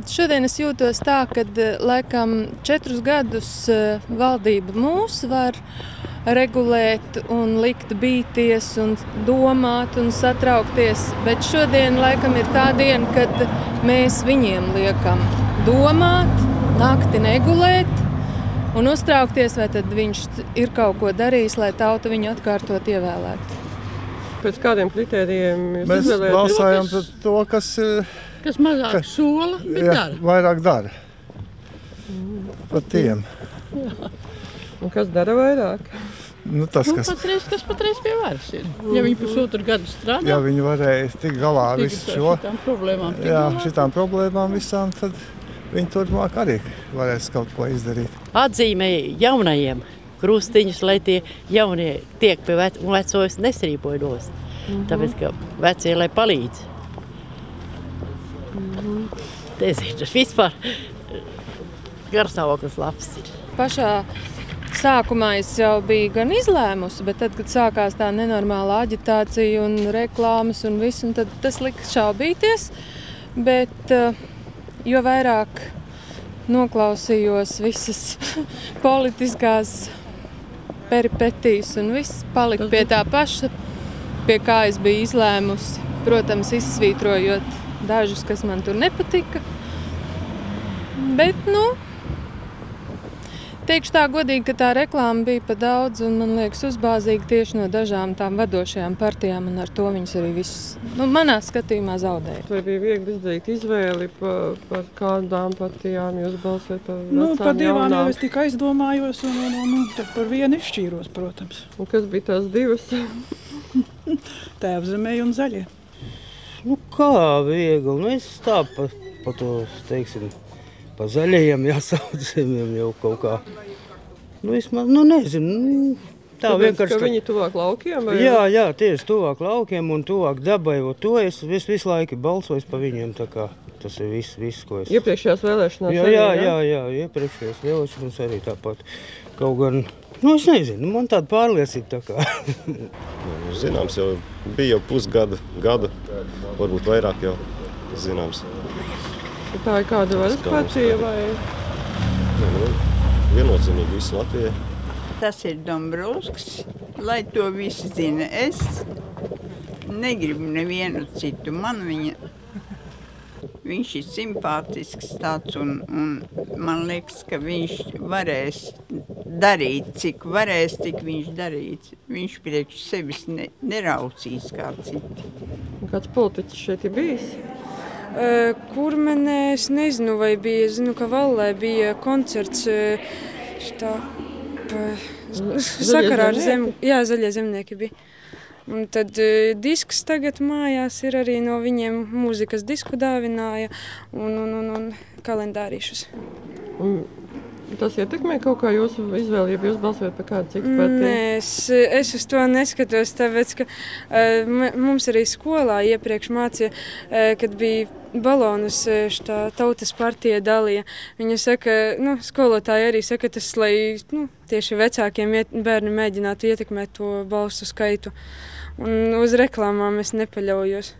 Šodien es jūtos tā, ka laikam 4 gadus valdība mūs var regulēt un likt bīties un domāt un satraukties, bet šodien laikam ir tā diena, kad mēs viņiem liekam domāt, nakti negulēt un uztraukties, vai tad viņš ir kaut ko darījis, lai tauta viņu atkārtot ievēlētu. Pēc kādiem kritērijiem jūs mēs izvēlēties? Mēs balsājam par to, kas mazāk sola, bet dara. Vairāk dara. Par tiem. Un kas dara vairāk? Kas patreiz pie varas ir. Ja viņi pusotru gadu strādā, ja viņi varēja tikt galā visu šo šitām problēmām visām, tad viņi turpmāk arī varēs kaut ko izdarīt. Atzīmēja jaunajiem krustiņus, lai tie jaunie tiek pie vecos nestrīpoļos. Tāpēc, ka vecie, lai palīdz. Nezinu, tas vispār garstāvoklis labs ir. Pašā sākumā es jau biju gan izlēmusi, bet tad, kad sākās tā nenormāla aģitācija un reklāmas un viss, un tad tas lika šaubīties. Bet jo vairāk noklausījos visas politiskās peripetijas un viss palika pie tā paša, pie kā es biju izlēmusi. Protams, izsvītrojot dažus, kas man tur nepatika. Bet, teikšu tā godīgi, ka tā reklāma bija pa daudz un man liekas uzbāzīga tieši no dažām tām vadošajām partijām, un ar to viņas arī visus, manā skatījumā zaudēja. Vai bija viegli izdarīt izvēli par kādām partijām jūs balsojat par vecām, par divām jaunām? jau es tikai aizdomājos un tad par vienu izšķīros, protams. Un kas bija tās divas? Tēvzemē un Zaļie. Kā viegli? Es tā pa to, teiksim, pa Zaļajiem jāsaucamiem jau kaut kā. Vismaz, nezinu. Tā tāpēc, vienkārši. Ka viņi tuvāk laukiem? Vai? Jā, tieši tuvāk laukiem un tuvāk dabai. To es visu laiku balsoju pa viņiem, tā kā tas ir viss, ko es. Iepriekšējās vēlēšanās Jā, iepriekšējās vēlēšanās arī tāpat. Kaut gan, es nezinu, man tāda pārliecība tā kā. Zināms, jau bija jau pusgadu, varbūt vairāk jau zināms. Tā ir kāda varas partija vai? Viennozīmīgi visu Latvijai. Tas ir Dombrovskis, lai to visi zina. Es negribu nevienu citu. Viņš ir simpātisks tāds un man liekas, ka viņš varēs darīt, cik varēs, tik viņš darīt. Viņš priekš sevis neraucīs kā citi. Kāds politiķis šeit ir bijis? Kurmenē es nezinu, vai bija, zinu, ka Vallē bija koncerts sakarā ar Zaļie zemnieki bija. Un tad disks tagad mājās ir arī no viņiem, mūzikas disku dāvināja un kalendārīšus. Tas ietekmē kaut kā jūsu izvēli, ja jūs balsojat par kādu citu partiju? Nē, es uz to neskatos, tāpēc, ka mums arī skolā iepriekš mācīja, kad bija balonus tautas partija dalīja. Viņa saka, skolotāji arī saka, tas, lai tieši vecākiem bērni mēģinātu ietekmēt to balsu skaitu. Un uz reklāmām es nepaļaujos.